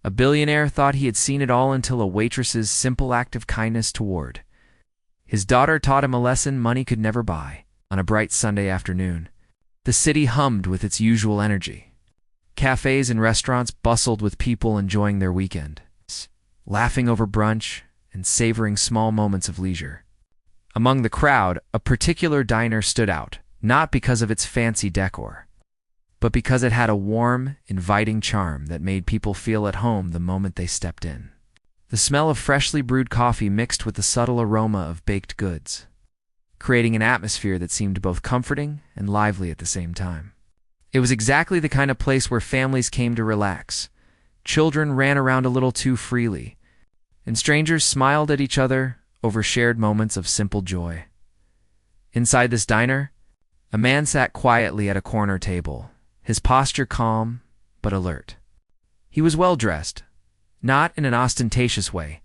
A billionaire thought he had seen it all until a waitress's simple act of kindness toward his daughter taught him a lesson money could never buy. On a bright Sunday afternoon, the city hummed with its usual energy. Cafes and restaurants bustled with people enjoying their weekend, laughing over brunch and savoring small moments of leisure. Among the crowd, a particular diner stood out, not because of its fancy decor, but because it had a warm, inviting charm that made people feel at home the moment they stepped in. The smell of freshly brewed coffee mixed with the subtle aroma of baked goods, creating an atmosphere that seemed both comforting and lively at the same time. It was exactly the kind of place where families came to relax. Children ran around a little too freely, and strangers smiled at each other over shared moments of simple joy. Inside this diner, a man sat quietly at a corner table, his posture calm but alert. He was well-dressed, not in an ostentatious way,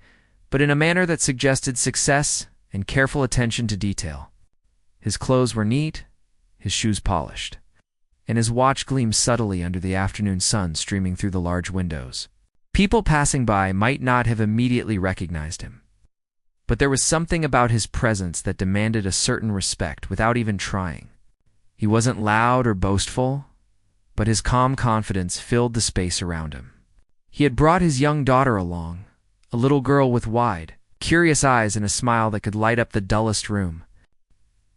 but in a manner that suggested success and careful attention to detail. His clothes were neat, his shoes polished, and his watch gleamed subtly under the afternoon sun streaming through the large windows. People passing by might not have immediately recognized him, but there was something about his presence that demanded a certain respect without even trying. He wasn't loud or boastful, but his calm confidence filled the space around him. He had brought his young daughter along, a little girl with wide, curious eyes and a smile that could light up the dullest room.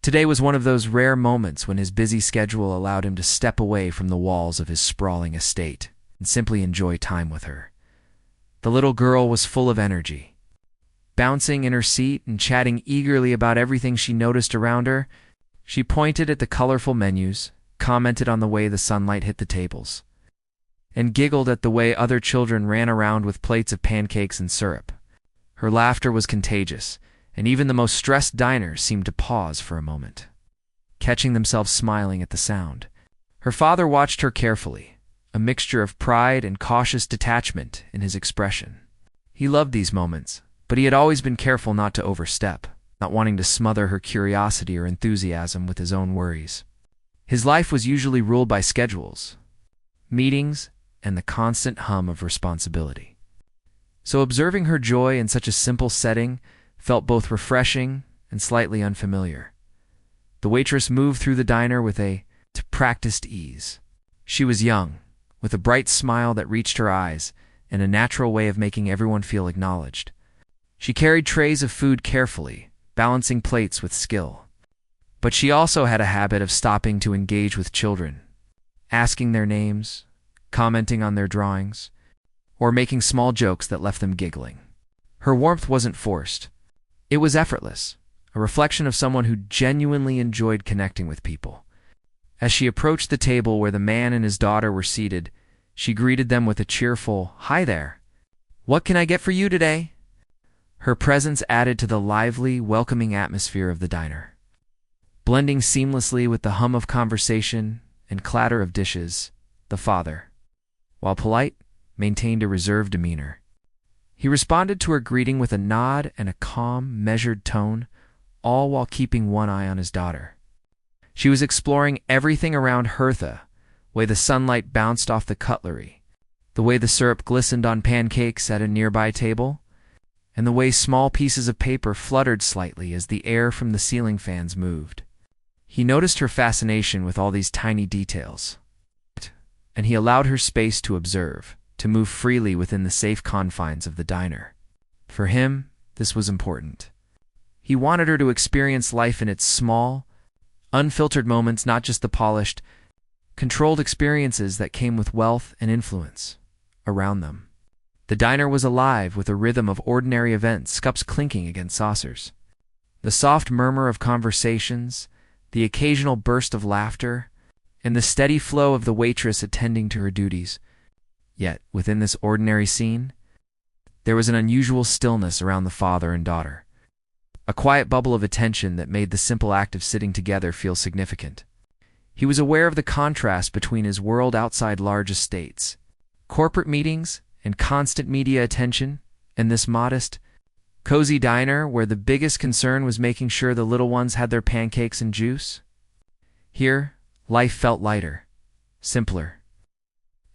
Today was one of those rare moments when his busy schedule allowed him to step away from the walls of his sprawling estate and simply enjoy time with her. The little girl was full of energy. Bouncing in her seat and chatting eagerly about everything she noticed around her, she pointed at the colorful menus, commented on the way the sunlight hit the tables, and giggled at the way other children ran around with plates of pancakes and syrup. Her laughter was contagious, and even the most stressed diners seemed to pause for a moment, catching themselves smiling at the sound. Her father watched her carefully, a mixture of pride and cautious detachment in his expression. He loved these moments, but he had always been careful not to overstep, not wanting to smother her curiosity or enthusiasm with his own worries. His life was usually ruled by schedules, meetings, and the constant hum of responsibility. So observing her joy in such a simple setting felt both refreshing and slightly unfamiliar. The waitress moved through the diner with a practiced ease. She was young, with a bright smile that reached her eyes and a natural way of making everyone feel acknowledged. She carried trays of food carefully, balancing plates with skill. But she also had a habit of stopping to engage with children, asking their names, commenting on their drawings, or making small jokes that left them giggling. Her warmth wasn't forced. It was effortless, a reflection of someone who genuinely enjoyed connecting with people. As she approached the table where the man and his daughter were seated, she greeted them with a cheerful, "Hi there. What can I get for you today?" Her presence added to the lively, welcoming atmosphere of the diner, blending seamlessly with the hum of conversation and clatter of dishes. The father, while polite, maintained a reserved demeanor. He responded to her greeting with a nod and a calm, measured tone, all while keeping one eye on his daughter. She was exploring everything around Hertha, the way the sunlight bounced off the cutlery, the way the syrup glistened on pancakes at a nearby table, and the way small pieces of paper fluttered slightly as the air from the ceiling fans moved. He noticed her fascination with all these tiny details, and he allowed her space to observe, to move freely within the safe confines of the diner. For him, this was important. He wanted her to experience life in its small, unfiltered moments, not just the polished, controlled experiences that came with wealth and influence around them. The diner was alive with a rhythm of ordinary events, cups clinking against saucers, the soft murmur of conversations, the occasional burst of laughter, and the steady flow of the waitress attending to her duties. Yet, within this ordinary scene, there was an unusual stillness around the father and daughter, a quiet bubble of attention that made the simple act of sitting together feel significant. He was aware of the contrast between his world outside large estates, corporate meetings, and constant media attention, and this modest, cozy diner where the biggest concern was making sure the little ones had their pancakes and juice. Here, life felt lighter, simpler,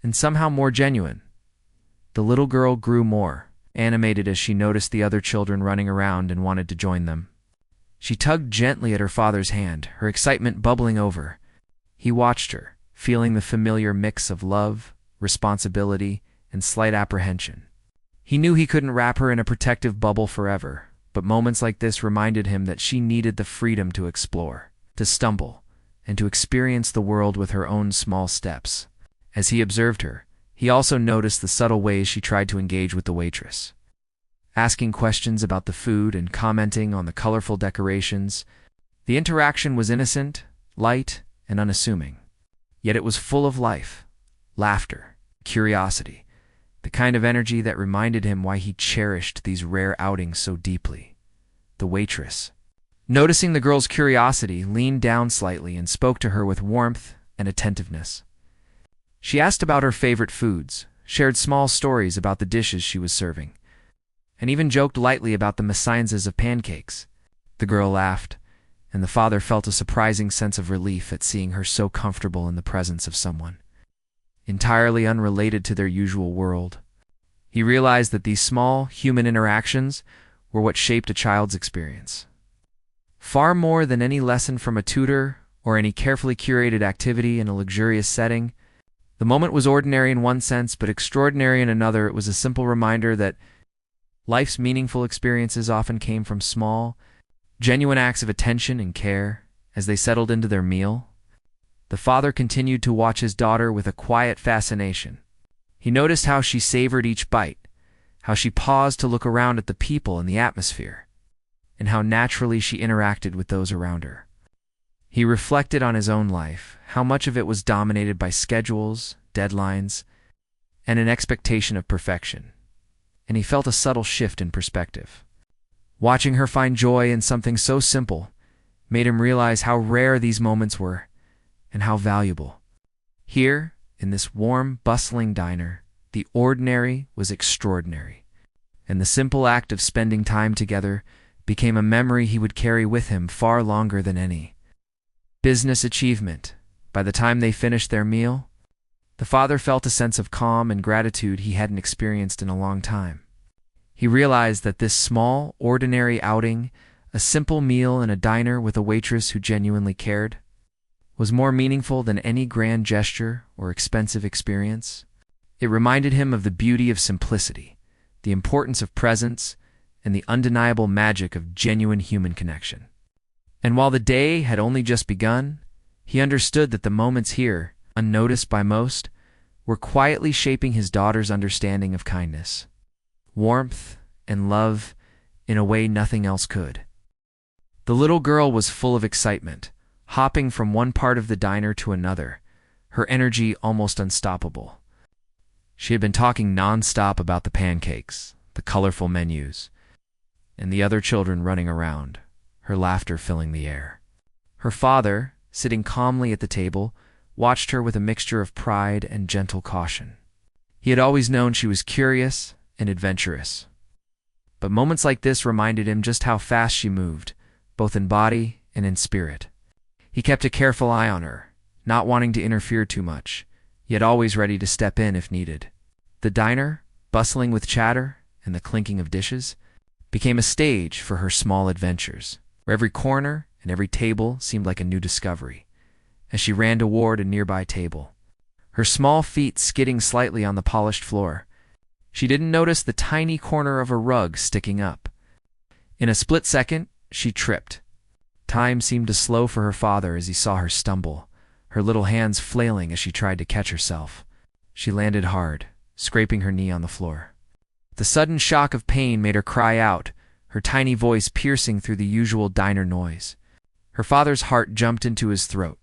and somehow more genuine. The little girl grew more animated as she noticed the other children running around and wanted to join them. She tugged gently at her father's hand, her excitement bubbling over. He watched her, feeling the familiar mix of love, responsibility, and slight apprehension. He knew he couldn't wrap her in a protective bubble forever, but moments like this reminded him that she needed the freedom to explore, to stumble, and to experience the world with her own small steps. As he observed her, he also noticed the subtle ways she tried to engage with the waitress. Asking questions about the food and commenting on the colorful decorations, the interaction was innocent, light, and unassuming. Yet it was full of life, laughter, curiosity, the kind of energy that reminded him why he cherished these rare outings so deeply. The waitress, noticing the girl's curiosity, leaned down slightly and spoke to her with warmth and attentiveness. She asked about her favorite foods, shared small stories about the dishes she was serving, and even joked lightly about the mésaines of pancakes. The girl laughed, and the father felt a surprising sense of relief at seeing her so comfortable in the presence of someone entirely unrelated to their usual world. He realized that these small, human interactions were what shaped a child's experience. Far more than any lesson from a tutor or any carefully curated activity in a luxurious setting, the moment was ordinary in one sense, but extraordinary in another. It was a simple reminder that life's meaningful experiences often came from small, genuine acts of attention and care. As they settled into their meal, the father continued to watch his daughter with a quiet fascination. He noticed how she savored each bite, how she paused to look around at the people and the atmosphere, and how naturally she interacted with those around her. He reflected on his own life, how much of it was dominated by schedules, deadlines, and an expectation of perfection, and he felt a subtle shift in perspective. Watching her find joy in something so simple made him realize how rare these moments were and how valuable. Here, in this warm, bustling diner, the ordinary was extraordinary, and the simple act of spending time together became a memory he would carry with him far longer than any business achievement. By the time they finished their meal, the father felt a sense of calm and gratitude he hadn't experienced in a long time. He realized that this small, ordinary outing, a simple meal in a diner with a waitress who genuinely cared, was more meaningful than any grand gesture or expensive experience. It reminded him of the beauty of simplicity, the importance of presence, and the undeniable magic of genuine human connection. And while the day had only just begun, he understood that the moments here, unnoticed by most, were quietly shaping his daughter's understanding of kindness, warmth, and love in a way nothing else could. The little girl was full of excitement, hopping from one part of the diner to another, her energy almost unstoppable. She had been talking non-stop about the pancakes, the colorful menus, and the other children running around, her laughter filling the air. Her father, sitting calmly at the table, watched her with a mixture of pride and gentle caution. He had always known she was curious and adventurous, but moments like this reminded him just how fast she moved, both in body and in spirit. He kept a careful eye on her, not wanting to interfere too much, yet always ready to step in if needed. The diner, bustling with chatter and the clinking of dishes, became a stage for her small adventures, where every corner and every table seemed like a new discovery. As she ran toward a nearby table, her small feet skidding slightly on the polished floor, she didn't notice the tiny corner of a rug sticking up. In a split second, she tripped. Time seemed to slow for her father as he saw her stumble, her little hands flailing as she tried to catch herself. She landed hard, scraping her knee on the floor. The sudden shock of pain made her cry out, her tiny voice piercing through the usual diner noise. Her father's heart jumped into his throat.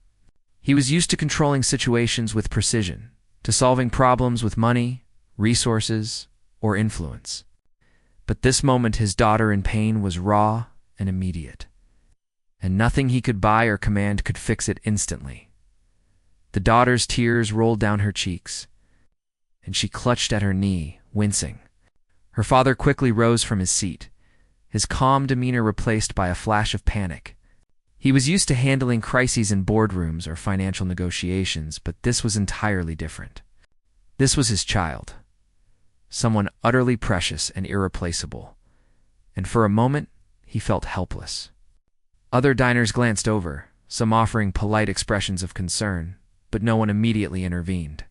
He was used to controlling situations with precision, to solving problems with money, resources, or influence. But this moment his daughter in pain was raw and immediate, and nothing he could buy or command could fix it instantly. The daughter's tears rolled down her cheeks, and she clutched at her knee, wincing. Her father quickly rose from his seat, his calm demeanor replaced by a flash of panic. He was used to handling crises in boardrooms or financial negotiations, but this was entirely different. This was his child, someone utterly precious and irreplaceable. And for a moment, he felt helpless. Other diners glanced over, some offering polite expressions of concern, but no one immediately intervened.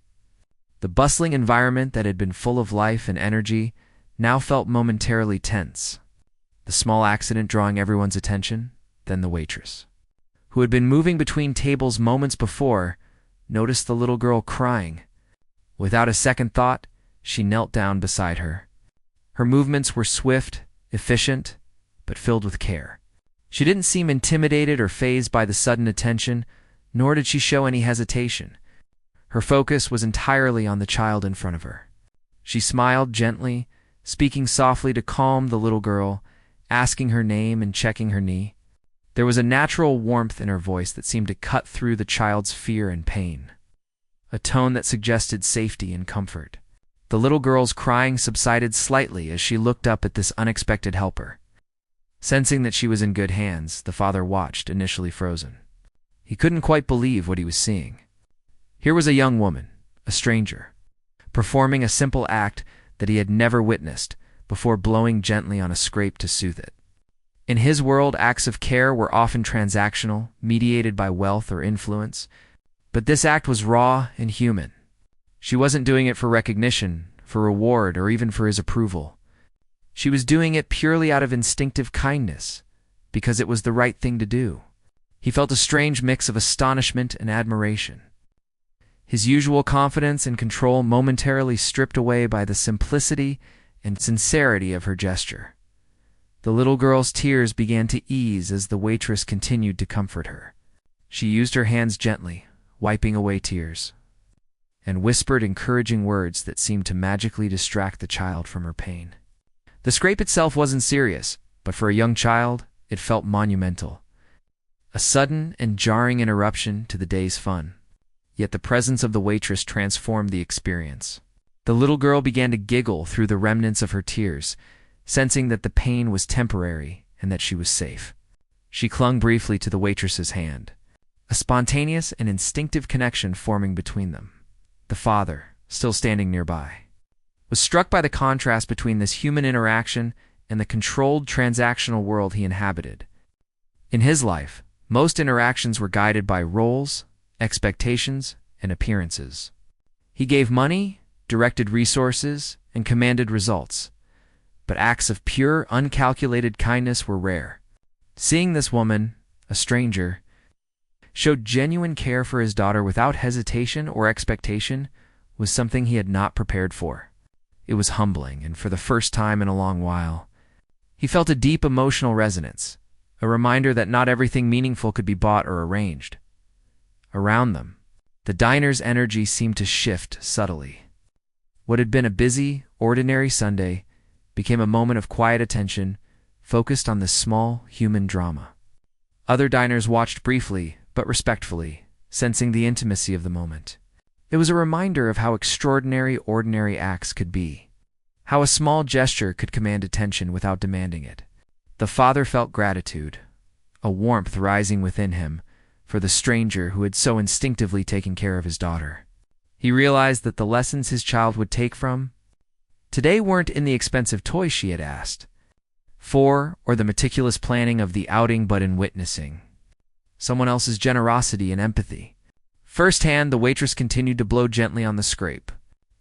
The bustling environment that had been full of life and energy now felt momentarily tense. The small accident drawing everyone's attention, then the waitress, who had been moving between tables moments before, noticed the little girl crying. Without a second thought, she knelt down beside her. Her movements were swift, efficient, but filled with care. She didn't seem intimidated or fazed by the sudden attention, nor did she show any hesitation. Her focus was entirely on the child in front of her. She smiled gently, speaking softly to calm the little girl, asking her name and checking her knee. There was a natural warmth in her voice that seemed to cut through the child's fear and pain, a tone that suggested safety and comfort. The little girl's crying subsided slightly as she looked up at this unexpected helper. Sensing that she was in good hands, the father watched, initially frozen. He couldn't quite believe what he was seeing. Here was a young woman, a stranger, performing a simple act that he had never witnessed before blowing gently on a scrape to soothe it. In his world, acts of care were often transactional, mediated by wealth or influence, but this act was raw and human. She wasn't doing it for recognition, for reward, or even for his approval. She was doing it purely out of instinctive kindness, because it was the right thing to do. He felt a strange mix of astonishment and admiration. His usual confidence and control momentarily stripped away by the simplicity and sincerity of her gesture. The little girl's tears began to ease as the waitress continued to comfort her. She used her hands gently, wiping away tears, and whispered encouraging words that seemed to magically distract the child from her pain. The scrape itself wasn't serious, but for a young child, it felt monumental. A sudden and jarring interruption to the day's fun. Yet the presence of the waitress transformed the experience. The little girl began to giggle through the remnants of her tears, sensing that the pain was temporary and that she was safe. She clung briefly to the waitress's hand, a spontaneous and instinctive connection forming between them. The father, still standing nearby, was struck by the contrast between this human interaction and the controlled transactional world he inhabited. In his life, most interactions were guided by roles, expectations, and appearances. He gave money, directed resources, and commanded results. But acts of pure, uncalculated kindness were rare. Seeing this woman, a stranger, showed genuine care for his daughter without hesitation or expectation was something he had not prepared for. It was humbling, and for the first time in a long while, he felt a deep emotional resonance, a reminder that not everything meaningful could be bought or arranged. Around them, the diner's energy seemed to shift subtly. What had been a busy, ordinary Sunday became a moment of quiet attention focused on this small human drama. Other diners watched briefly, but respectfully, sensing the intimacy of the moment. It was a reminder of how extraordinary ordinary acts could be, how a small gesture could command attention without demanding it. The father felt gratitude, a warmth rising within him, for the stranger who had so instinctively taken care of his daughter. He realized that the lessons his child would take from today weren't in the expensive toys she had asked for, or the meticulous planning of the outing, but in witnessing someone else's generosity and empathy. Firsthand, the waitress continued to blow gently on the scrape,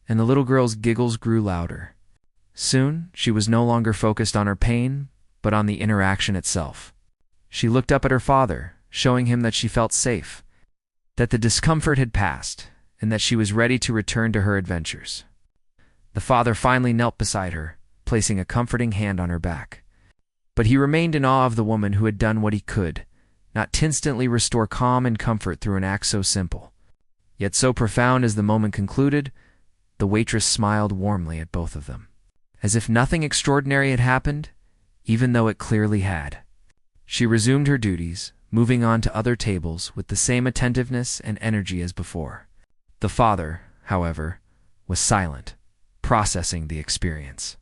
and the little girl's giggles grew louder. Soon, she was no longer focused on her pain, but on the interaction itself. She looked up at her father, showing him that she felt safe, that the discomfort had passed, and that she was ready to return to her adventures. The father finally knelt beside her, placing a comforting hand on her back. But he remained in awe of the woman who had done what he could, not to instantly restore calm and comfort through an act so simple. Yet so profound as the moment concluded, the waitress smiled warmly at both of them, as if nothing extraordinary had happened, even though it clearly had. She resumed her duties, moving on to other tables with the same attentiveness and energy as before. The father, however, was silent, processing the experience.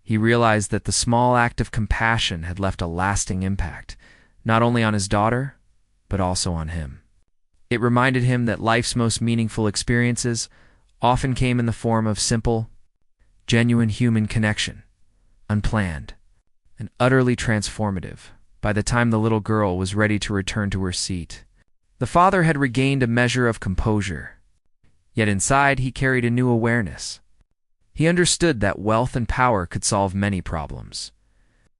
He realized that the small act of compassion had left a lasting impact, not only on his daughter, but also on him. It reminded him that life's most meaningful experiences often came in the form of simple, genuine human connection, unplanned, and utterly transformative. By the time the little girl was ready to return to her seat, the father had regained a measure of composure. Yet inside he carried a new awareness. He understood that wealth and power could solve many problems,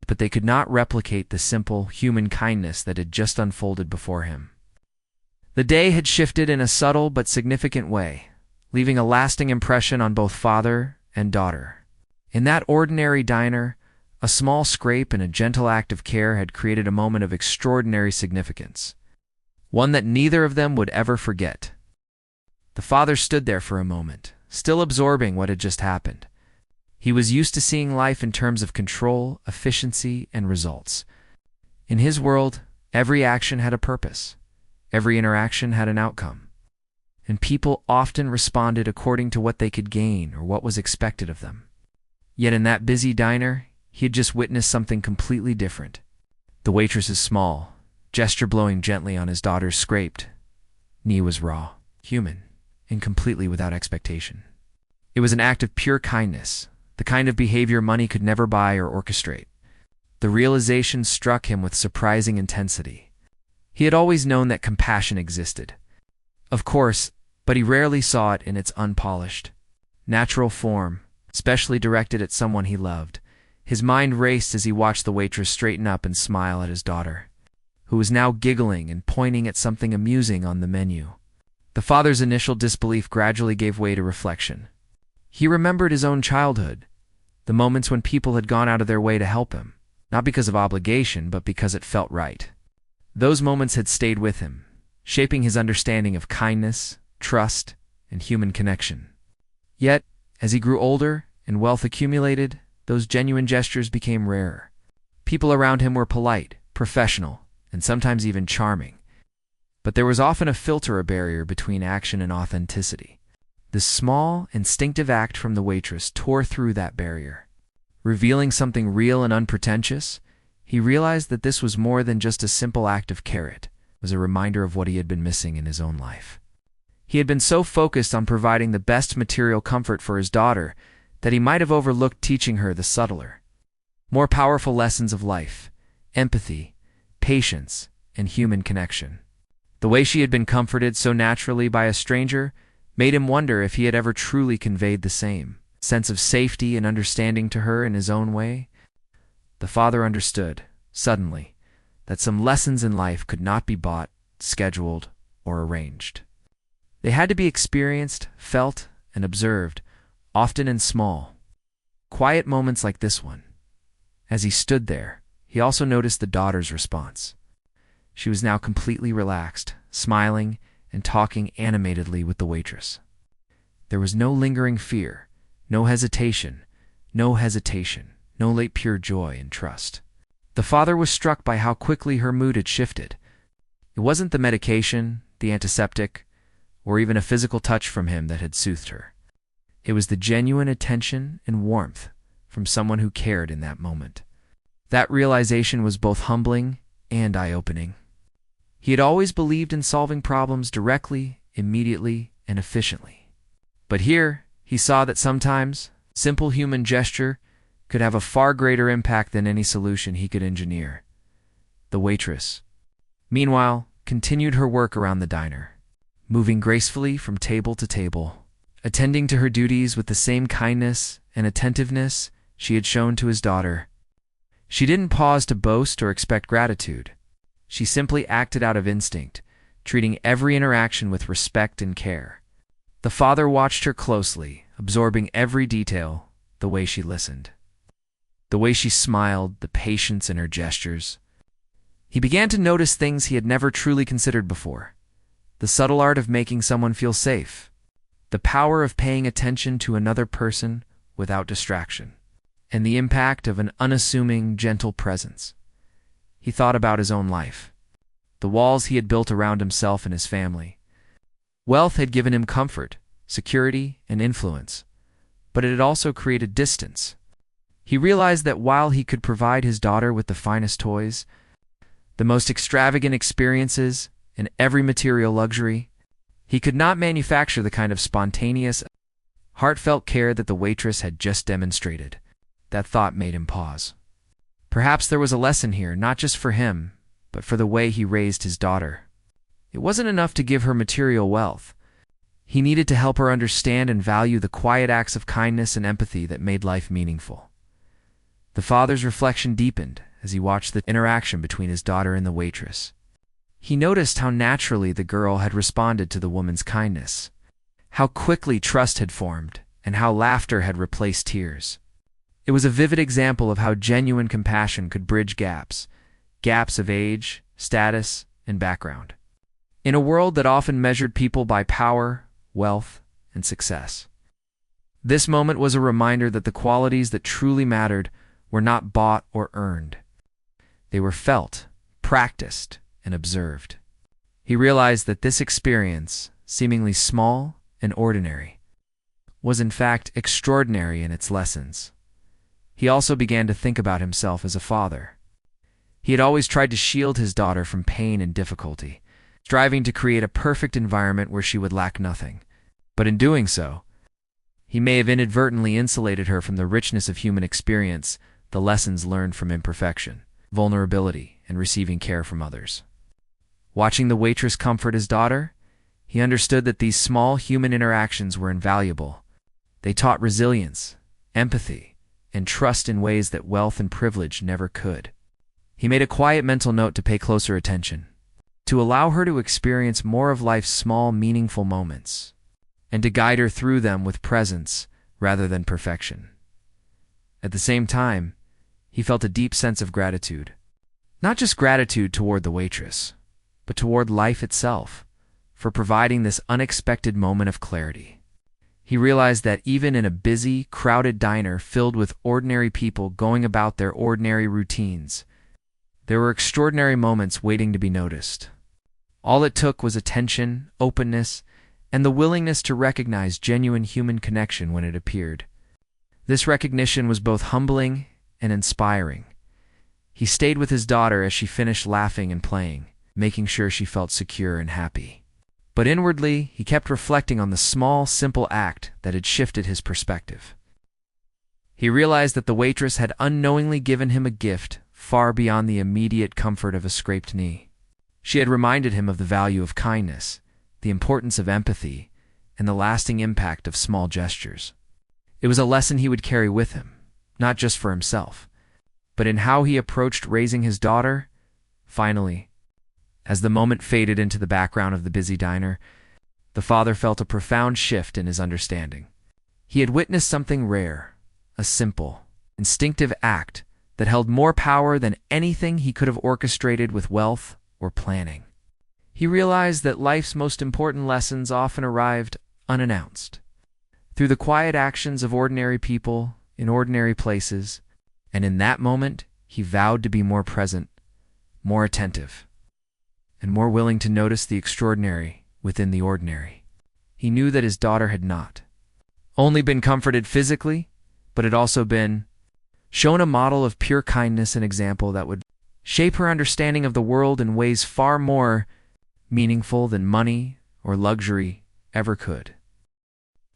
but they could not replicate the simple human kindness that had just unfolded before him. The day had shifted in a subtle but significant way, leaving a lasting impression on both father and daughter. In that ordinary diner, a small scrape and a gentle act of care had created a moment of extraordinary significance, one that neither of them would ever forget. The father stood there for a moment, still absorbing what had just happened. He was used to seeing life in terms of control, efficiency, and results. In his world, every action had a purpose. Every interaction had an outcome. And people often responded according to what they could gain or what was expected of them. Yet in that busy diner, he had just witnessed something completely different. The waitress's small gesture blowing gently on his daughter's scraped knee was raw, human, and completely without expectation. It was an act of pure kindness, the kind of behavior money could never buy or orchestrate. The realization struck him with surprising intensity. He had always known that compassion existed, of course, but he rarely saw it in its unpolished, natural form, especially directed at someone he loved. His mind raced as he watched the waitress straighten up and smile at his daughter, who was now giggling and pointing at something amusing on the menu. The father's initial disbelief gradually gave way to reflection. He remembered his own childhood, the moments when people had gone out of their way to help him, not because of obligation, but because it felt right. Those moments had stayed with him, shaping his understanding of kindness, trust, and human connection. Yet, as he grew older and wealth accumulated, those genuine gestures became rarer. People around him were polite, professional, and sometimes even charming. But there was often a filter or barrier between action and authenticity. This small, instinctive act from the waitress tore through that barrier. Revealing something real and unpretentious, he realized that this was more than just a simple act of care. It was a reminder of what he had been missing in his own life. He had been so focused on providing the best material comfort for his daughter that he might have overlooked teaching her the subtler, more powerful lessons of life: empathy, patience, and human connection. The way she had been comforted so naturally by a stranger made him wonder if he had ever truly conveyed the same sense of safety and understanding to her in his own way. The father understood, suddenly, that some lessons in life could not be bought, scheduled, or arranged. They had to be experienced, felt, and observed, often in small, quiet moments like this one. As he stood there, he also noticed the daughter's response. She was now completely relaxed, smiling, and talking animatedly with the waitress. There was no lingering fear, no hesitation, no late pure joy and trust. The father was struck by how quickly her mood had shifted. It wasn't the medication, the antiseptic, or even a physical touch from him that had soothed her. It was the genuine attention and warmth from someone who cared in that moment. That realization was both humbling and eye-opening. He had always believed in solving problems directly, immediately, and efficiently. But here, he saw that sometimes simple human gesture could have a far greater impact than any solution he could engineer. The waitress, meanwhile, continued her work around the diner, moving gracefully from table to table, attending to her duties with the same kindness and attentiveness she had shown to his daughter. She didn't pause to boast or expect gratitude. She simply acted out of instinct, treating every interaction with respect and care. The father watched her closely, absorbing every detail, the way she listened, the way she smiled, the patience in her gestures. He began to notice things he had never truly considered before: the subtle art of making someone feel safe, the power of paying attention to another person without distraction, and the impact of an unassuming, gentle presence. He thought about his own life, the walls he had built around himself and his family. Wealth had given him comfort, security, and influence, but it had also created distance. He realized that while he could provide his daughter with the finest toys, the most extravagant experiences, and every material luxury, he could not manufacture the kind of spontaneous, heartfelt care that the waitress had just demonstrated. That thought made him pause. Perhaps there was a lesson here, not just for him, but for the way he raised his daughter. It wasn't enough to give her material wealth. He needed to help her understand and value the quiet acts of kindness and empathy that made life meaningful. The father's reflection deepened as he watched the interaction between his daughter and the waitress. He noticed how naturally the girl had responded to the woman's kindness, how quickly trust had formed, and how laughter had replaced tears. It was a vivid example of how genuine compassion could bridge gaps of age, status, and background. In a world that often measured people by power, wealth, and success, this moment was a reminder that the qualities that truly mattered were not bought or earned. They were felt, practiced, and observed. He realized that this experience, seemingly small and ordinary, was in fact extraordinary in its lessons. He also began to think about himself as a father. He had always tried to shield his daughter from pain and difficulty, striving to create a perfect environment where she would lack nothing. But in doing so, he may have inadvertently insulated her from the richness of human experience, the lessons learned from imperfection, vulnerability, and receiving care from others. Watching the waitress comfort his daughter, he understood that these small human interactions were invaluable. They taught resilience, empathy, and trust in ways that wealth and privilege never could. He made a quiet mental note to pay closer attention, to allow her to experience more of life's small, meaningful moments, and to guide her through them with presence rather than perfection. At the same time, he felt a deep sense of gratitude. Not just gratitude toward the waitress, but toward life itself, for providing this unexpected moment of clarity. He realized that even in a busy, crowded diner filled with ordinary people going about their ordinary routines, there were extraordinary moments waiting to be noticed. All it took was attention, openness, and the willingness to recognize genuine human connection when it appeared. This recognition was both humbling and inspiring. He stayed with his daughter as she finished laughing and playing, making sure she felt secure and happy. But inwardly, he kept reflecting on the small, simple act that had shifted his perspective. He realized that the waitress had unknowingly given him a gift far beyond the immediate comfort of a scraped knee. She had reminded him of the value of kindness, the importance of empathy, and the lasting impact of small gestures. It was a lesson he would carry with him, not just for himself, but in how he approached raising his daughter. Finally, as the moment faded into the background of the busy diner, the father felt a profound shift in his understanding. He had witnessed something rare, a simple, instinctive act that held more power than anything he could have orchestrated with wealth or planning. He realized that life's most important lessons often arrived unannounced, through the quiet actions of ordinary people in ordinary places, and in that moment he vowed to be more present, more attentive, and more willing to notice the extraordinary within the ordinary. He knew that his daughter had not only been comforted physically, but had also been shown a model of pure kindness and example that would shape her understanding of the world in ways far more meaningful than money or luxury ever could.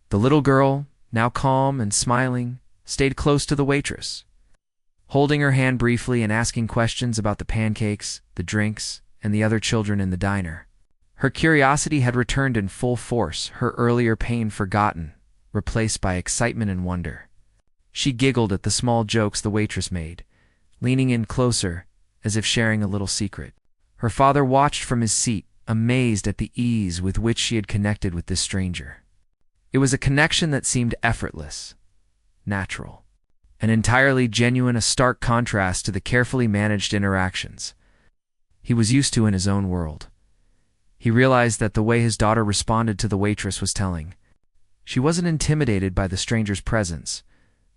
The little girl, now calm and smiling, stayed close to the waitress, holding her hand briefly and asking questions about the pancakes, the drinks, and the other children in the diner. Her curiosity had returned in full force, her earlier pain forgotten, replaced by excitement and wonder. She giggled at the small jokes the waitress made, leaning in closer as if sharing a little secret. Her father watched from his seat, amazed at the ease with which she had connected with this stranger. It was a connection that seemed effortless, natural, and entirely genuine, a stark contrast to the carefully managed interactions he was used to in his own world. He realized that the way his daughter responded to the waitress was telling. She wasn't intimidated by the stranger's presence,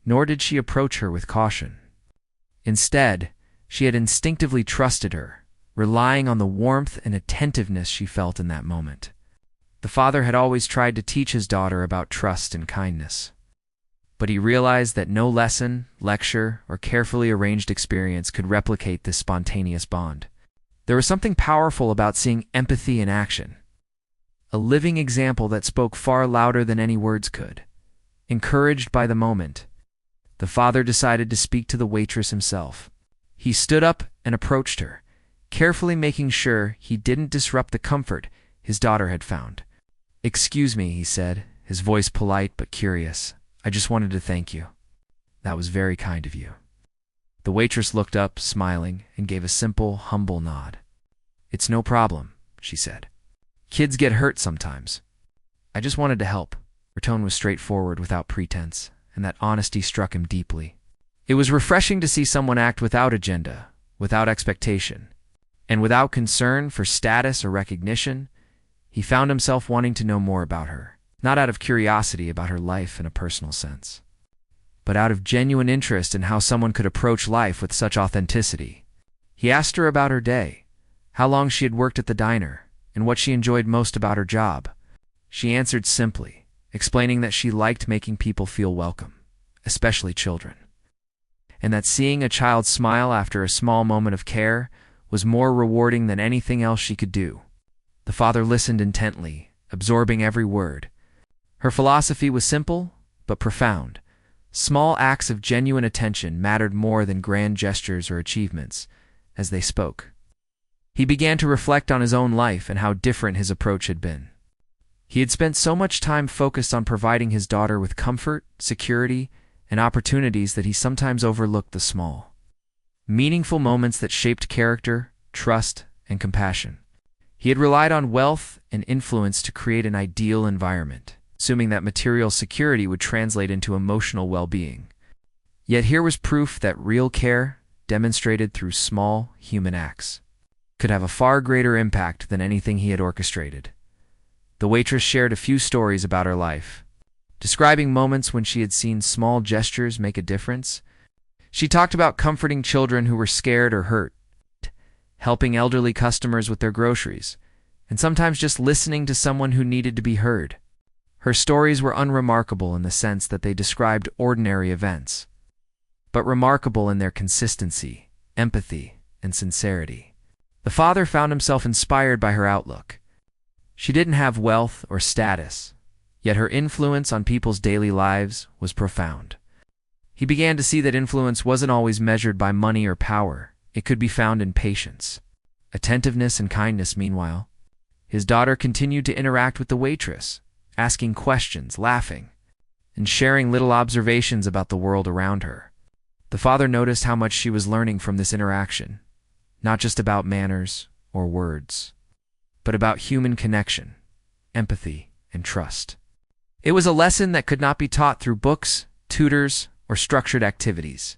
nor did she approach her with caution. Instead, she had instinctively trusted her, relying on the warmth and attentiveness she felt in that moment. The father had always tried to teach his daughter about trust and kindness, but he realized that no lesson, lecture, or carefully arranged experience could replicate this spontaneous bond. There was something powerful about seeing empathy in action, a living example that spoke far louder than any words could. Encouraged by the moment, the father decided to speak to the waitress himself. He stood up and approached her, carefully making sure he didn't disrupt the comfort his daughter had found. "Excuse me," he said, his voice polite but curious. "I just wanted to thank you. That was very kind of you." The waitress looked up, smiling, and gave a simple, humble nod. "It's no problem," she said. "Kids get hurt sometimes. I just wanted to help." Her tone was straightforward, without pretense, and that honesty struck him deeply. It was refreshing to see someone act without agenda, without expectation, and without concern for status or recognition. He found himself wanting to know more about her, not out of curiosity about her life in a personal sense, but out of genuine interest in how someone could approach life with such authenticity. He asked her about her day, how long she had worked at the diner, and what she enjoyed most about her job. She answered simply, explaining that she liked making people feel welcome, especially children, and that seeing a child smile after a small moment of care was more rewarding than anything else she could do. The father listened intently, absorbing every word. Her philosophy was simple but profound. Small acts of genuine attention mattered more than grand gestures or achievements. As they spoke, he began to reflect on his own life and how different his approach had been. He had spent so much time focused on providing his daughter with comfort, security, and opportunities that he sometimes overlooked the small, meaningful moments that shaped character, trust, and compassion. He had relied on wealth and influence to create an ideal environment, assuming that material security would translate into emotional well-being. Yet here was proof that real care, demonstrated through small human acts, could have a far greater impact than anything he had orchestrated. The waitress shared a few stories about her life, describing moments when she had seen small gestures make a difference. She talked about comforting children who were scared or hurt, helping elderly customers with their groceries, and sometimes just listening to someone who needed to be heard. Her stories were unremarkable in the sense that they described ordinary events, but remarkable in their consistency, empathy, and sincerity. The father found himself inspired by her outlook. She didn't have wealth or status, yet her influence on people's daily lives was profound. He began to see that influence wasn't always measured by money or power. It could be found in patience, attentiveness, and kindness. Meanwhile, his daughter continued to interact with the waitress, asking questions, laughing, and sharing little observations about the world around her. The father noticed how much she was learning from this interaction, not just about manners or words, but about human connection, empathy, and trust. It was a lesson that could not be taught through books, tutors, or structured activities.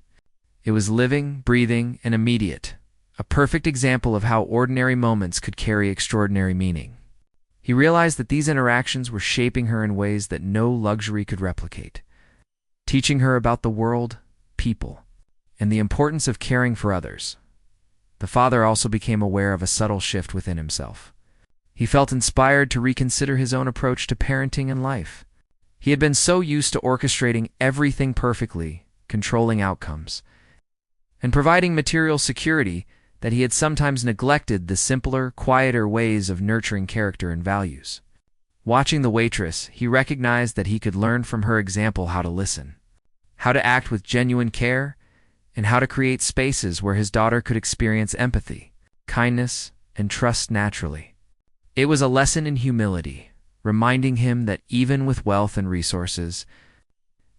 It was living, breathing, and immediate, a perfect example of how ordinary moments could carry extraordinary meaning. He realized that these interactions were shaping her in ways that no luxury could replicate, teaching her about the world, people, and the importance of caring for others. The father also became aware of a subtle shift within himself. He felt inspired to reconsider his own approach to parenting and life. He had been so used to orchestrating everything perfectly, controlling outcomes, and providing material security that he had sometimes neglected the simpler, quieter ways of nurturing character and values. Watching the waitress, he recognized that he could learn from her example how to listen, how to act with genuine care, and how to create spaces where his daughter could experience empathy, kindness, and trust naturally. It was a lesson in humility, reminding him that even with wealth and resources,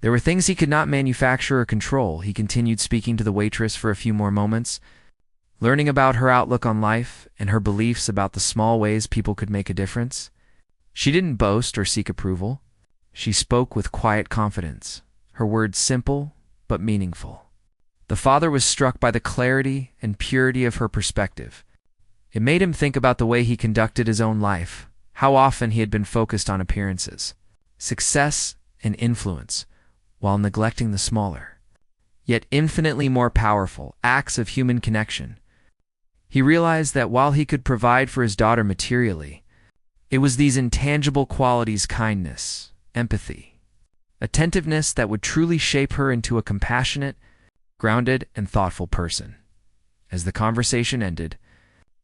there were things he could not manufacture or control. He continued speaking to the waitress for a few more moments, learning about her outlook on life and her beliefs about the small ways people could make a difference. She didn't boast or seek approval. She spoke with quiet confidence, her words simple but meaningful. The father was struck by the clarity and purity of her perspective. It made him think about the way he conducted his own life, how often he had been focused on appearances, success, and influence, while neglecting the smaller, yet infinitely more powerful, acts of human connection. He realized that while he could provide for his daughter materially, it was these intangible qualities, kindness, empathy, attentiveness, that would truly shape her into a compassionate, grounded, and thoughtful person. As the conversation ended,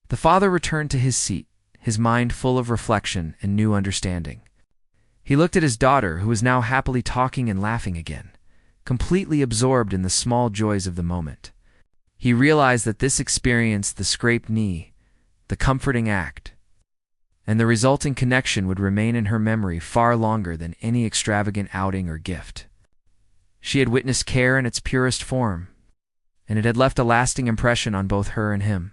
the father returned to his seat, his mind full of reflection and new understanding. He looked at his daughter, who was now happily talking and laughing again, completely absorbed in the small joys of the moment. He realized that this experience, the scraped knee, the comforting act, and the resulting connection would remain in her memory far longer than any extravagant outing or gift. She had witnessed care in its purest form, and it had left a lasting impression on both her and him.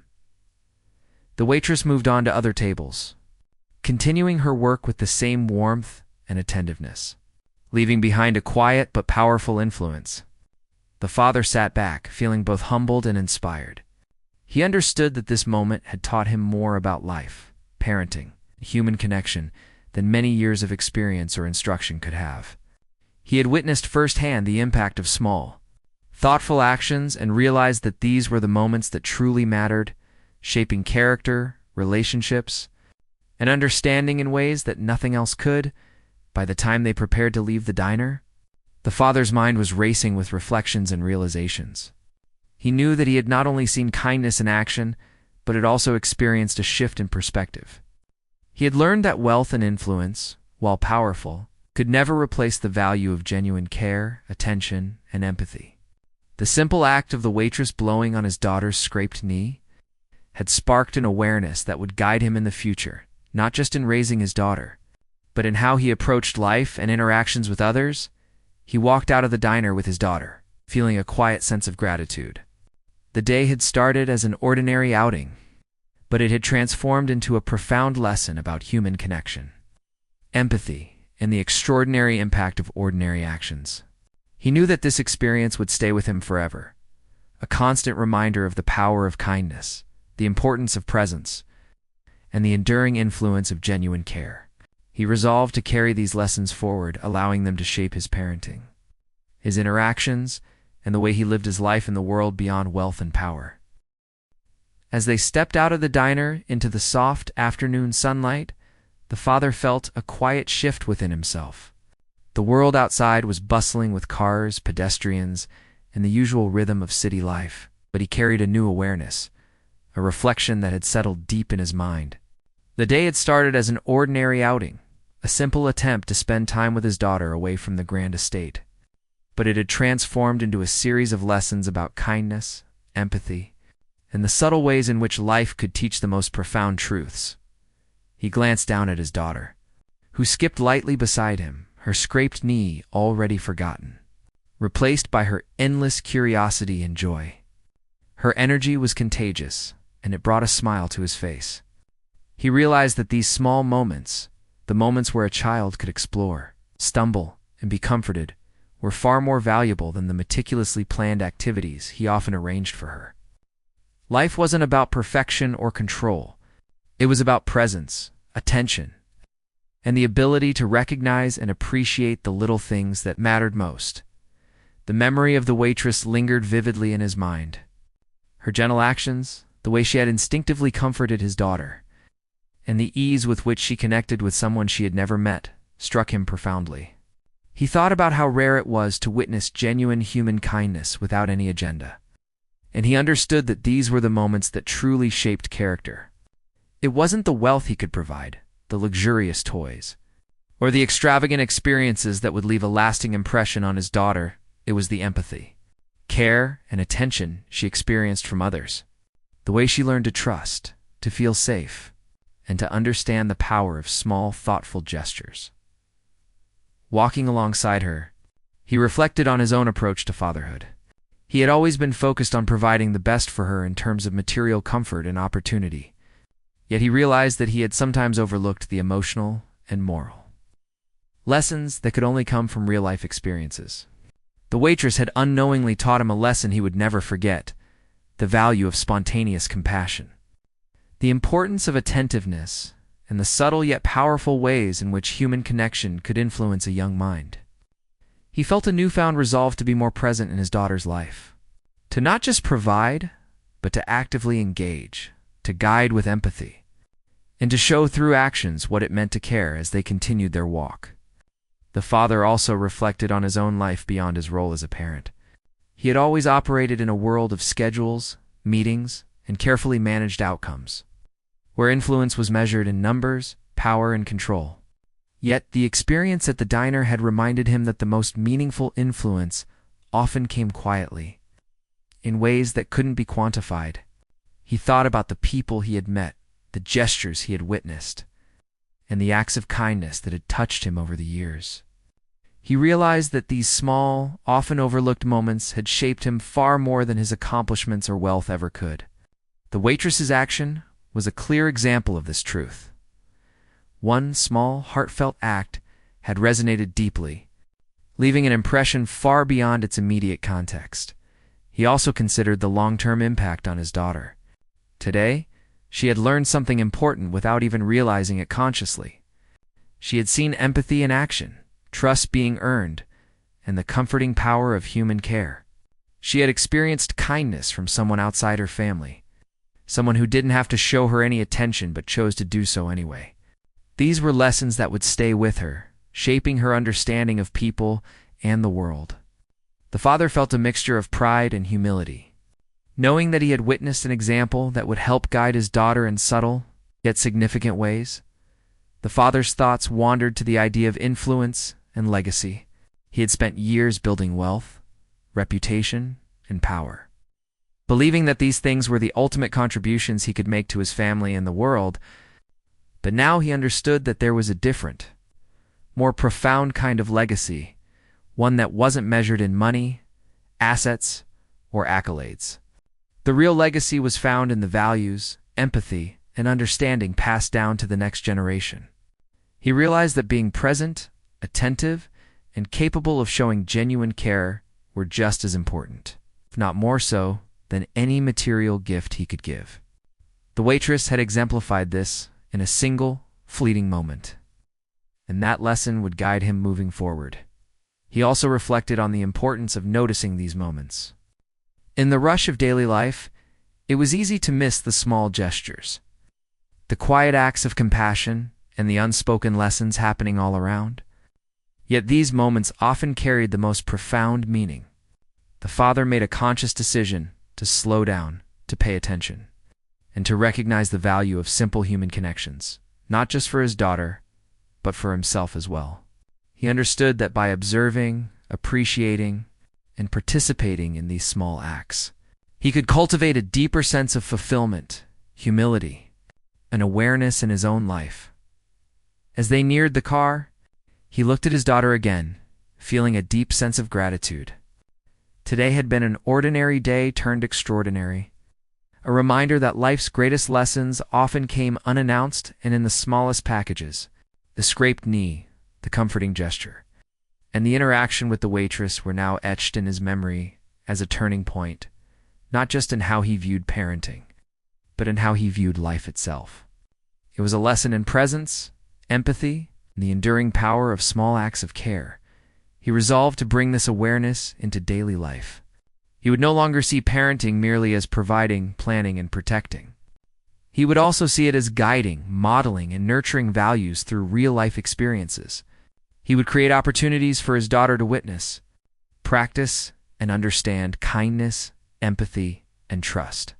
The waitress moved on to other tables, continuing her work with the same warmth and attentiveness, leaving behind a quiet but powerful influence. The father sat back, feeling both humbled and inspired. He understood that this moment had taught him more about life, parenting, human connection than many years of experience or instruction could have. He had witnessed firsthand the impact of small, thoughtful actions and realized that these were the moments that truly mattered, shaping character, relationships, and understanding in ways that nothing else could. By the time they prepared to leave the diner, the father's mind was racing with reflections and realizations. He knew that he had not only seen kindness in action, but had also experienced a shift in perspective. He had learned that wealth and influence, while powerful, could never replace the value of genuine care, attention, and empathy. The simple act of the waitress blowing on his daughter's scraped knee had sparked an awareness that would guide him in the future, not just in raising his daughter, but in how he approached life and interactions with others. He walked out of the diner with his daughter, feeling a quiet sense of gratitude. The day had started as an ordinary outing, but it had transformed into a profound lesson about human connection, empathy, and the extraordinary impact of ordinary actions. He knew that this experience would stay with him forever, a constant reminder of the power of kindness, the importance of presence, and the enduring influence of genuine care. He resolved to carry these lessons forward, allowing them to shape his parenting, his interactions, and the way he lived his life in the world beyond wealth and power. As they stepped out of the diner into the soft afternoon sunlight, the father felt a quiet shift within himself. The world outside was bustling with cars, pedestrians, and the usual rhythm of city life, but he carried a new awareness, a reflection that had settled deep in his mind. The day had started as an ordinary outing, a simple attempt to spend time with his daughter away from the grand estate, but it had transformed into a series of lessons about kindness, empathy, and the subtle ways in which life could teach the most profound truths. He glanced down at his daughter, who skipped lightly beside him, her scraped knee already forgotten, replaced by her endless curiosity and joy. Her energy was contagious, and it brought a smile to his face. He realized that these small moments, the moments where a child could explore, stumble, and be comforted, were far more valuable than the meticulously planned activities he often arranged for her. Life wasn't about perfection or control. It was about presence, attention, and the ability to recognize and appreciate the little things that mattered most. The memory of the waitress lingered vividly in his mind. Her gentle actions, the way she had instinctively comforted his daughter, and the ease with which she connected with someone she had never met, struck him profoundly. He thought about how rare it was to witness genuine human kindness without any agenda, and he understood that these were the moments that truly shaped character. It wasn't the wealth he could provide, the luxurious toys, or the extravagant experiences that would leave a lasting impression on his daughter. It was the empathy, care, and attention she experienced from others, the way she learned to trust, to feel safe, and to understand the power of small, thoughtful gestures. Walking alongside her, he reflected on his own approach to fatherhood. He had always been focused on providing the best for her in terms of material comfort and opportunity, yet he realized that he had sometimes overlooked the emotional and moral lessons that could only come from real-life experiences. The waitress had unknowingly taught him a lesson he would never forget: the value of spontaneous compassion, the importance of attentiveness, and the subtle yet powerful ways in which human connection could influence a young mind. He felt a newfound resolve to be more present in his daughter's life, to not just provide, but to actively engage, to guide with empathy, and to show through actions what it meant to care as they continued their walk. The father also reflected on his own life beyond his role as a parent. He had always operated in a world of schedules, meetings, and carefully managed outcomes, where influence was measured in numbers, power, and control. Yet the experience at the diner had reminded him that the most meaningful influence often came quietly, in ways that couldn't be quantified. He thought about the people he had met, the gestures he had witnessed, and the acts of kindness that had touched him over the years. He realized that these small, often overlooked moments had shaped him far more than his accomplishments or wealth ever could. The waitress's action was a clear example of this truth. One small, heartfelt act had resonated deeply, leaving an impression far beyond its immediate context. He also considered the long-term impact on his daughter. Today, she had learned something important without even realizing it consciously. She had seen empathy in action, trust being earned, and the comforting power of human care. She had experienced kindness from someone outside her family, someone who didn't have to show her any attention but chose to do so anyway. These were lessons that would stay with her, shaping her understanding of people and the world. The father felt a mixture of pride and humility. Knowing that he had witnessed an example that would help guide his daughter in subtle, yet significant ways, the father's thoughts wandered to the idea of influence and legacy. He had spent years building wealth, reputation, and power. Believing that these things were the ultimate contributions he could make to his family and the world, but now he understood that there was a different, more profound kind of legacy, one that wasn't measured in money, assets, or accolades. The real legacy was found in the values, empathy, and understanding passed down to the next generation. He realized that being present, attentive, and capable of showing genuine care were just as important, if not more so, than any material gift he could give. The waitress had exemplified this in a single, fleeting moment, and that lesson would guide him moving forward. He also reflected on the importance of noticing these moments. In the rush of daily life, it was easy to miss the small gestures, the quiet acts of compassion, and the unspoken lessons happening all around. Yet these moments often carried the most profound meaning. The father made a conscious decision to slow down, to pay attention, and to recognize the value of simple human connections, not just for his daughter, but for himself as well. He understood that by observing, appreciating, and participating in these small acts, he could cultivate a deeper sense of fulfillment, humility, and awareness in his own life. As they neared the car, he looked at his daughter again, feeling a deep sense of gratitude. Today had been an ordinary day turned extraordinary, a reminder that life's greatest lessons often came unannounced and in the smallest packages: the scraped knee, the comforting gesture, and the interaction with the waitress were now etched in his memory as a turning point, not just in how he viewed parenting, but in how he viewed life itself. It was a lesson in presence, empathy, and the enduring power of small acts of care. He resolved to bring this awareness into daily life. He would no longer see parenting merely as providing, planning, and protecting. He would also see it as guiding, modeling, and nurturing values through real-life experiences. He would create opportunities for his daughter to witness, practice, and understand kindness, empathy, and trust,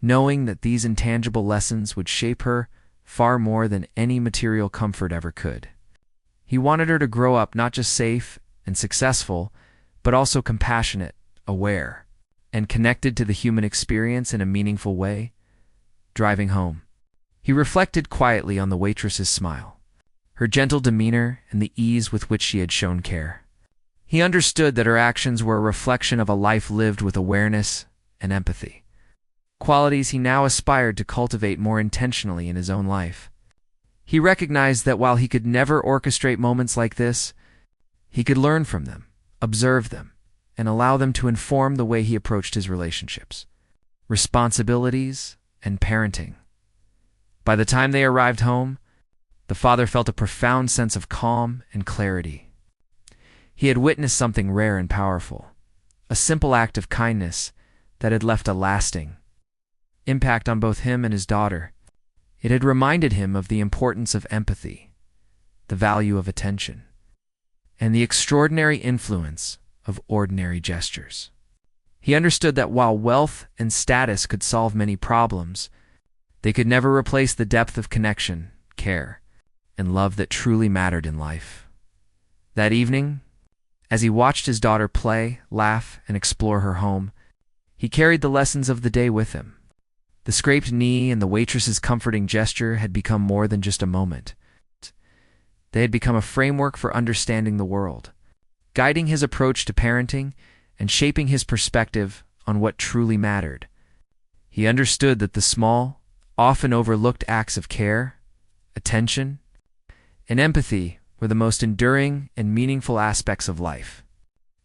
knowing that these intangible lessons would shape her far more than any material comfort ever could. He wanted her to grow up not just safe and successful, but also compassionate, aware, and connected to the human experience in a meaningful way. Driving home, he reflected quietly on the waitress's smile, her gentle demeanor, and the ease with which she had shown care. He understood that her actions were a reflection of a life lived with awareness and empathy, qualities he now aspired to cultivate more intentionally in his own life. He recognized that while he could never orchestrate moments like this, he could learn from them, observe them, and allow them to inform the way he approached his relationships, responsibilities, and parenting. By the time they arrived home, the father felt a profound sense of calm and clarity. He had witnessed something rare and powerful, a simple act of kindness that had left a lasting impact on both him and his daughter. It had reminded him of the importance of empathy, the value of attention, and the extraordinary influence of ordinary gestures. He understood that while wealth and status could solve many problems, they could never replace the depth of connection, care, and love that truly mattered in life. That evening, as he watched his daughter play, laugh, and explore her home, he carried the lessons of the day with him. The scraped knee and the waitress's comforting gesture had become more than just a moment. They had become a framework for understanding the world, guiding his approach to parenting and shaping his perspective on what truly mattered. He understood that the small, often overlooked acts of care, attention, and empathy were the most enduring and meaningful aspects of life,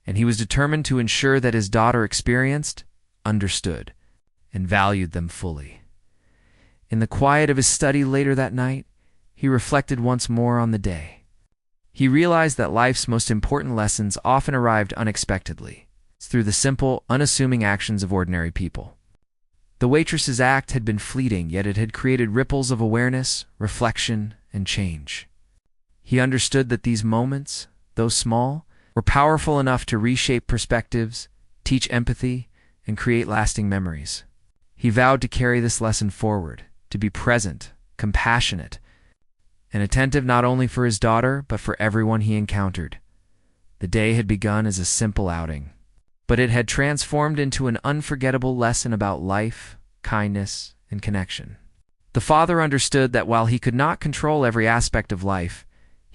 and he was determined to ensure that his daughter experienced, understood, and valued them fully. In the quiet of his study later that night, he reflected once more on the day. He realized that life's most important lessons often arrived unexpectedly, through the simple, unassuming actions of ordinary people. The waitress's act had been fleeting, yet it had created ripples of awareness, reflection, and change. He understood that these moments, though small, were powerful enough to reshape perspectives, teach empathy, and create lasting memories. He vowed to carry this lesson forward, to be present, compassionate, and attentive not only for his daughter, but for everyone he encountered. The day had begun as a simple outing, but it had transformed into an unforgettable lesson about life, kindness, and connection. The father understood that while he could not control every aspect of life,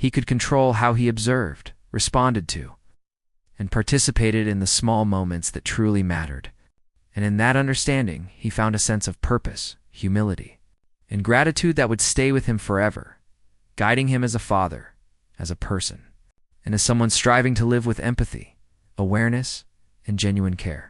he could control how he observed, responded to, and participated in the small moments that truly mattered. And in that understanding, he found a sense of purpose, humility, and gratitude that would stay with him forever, guiding him as a father, as a person, and as someone striving to live with empathy, awareness, and genuine care.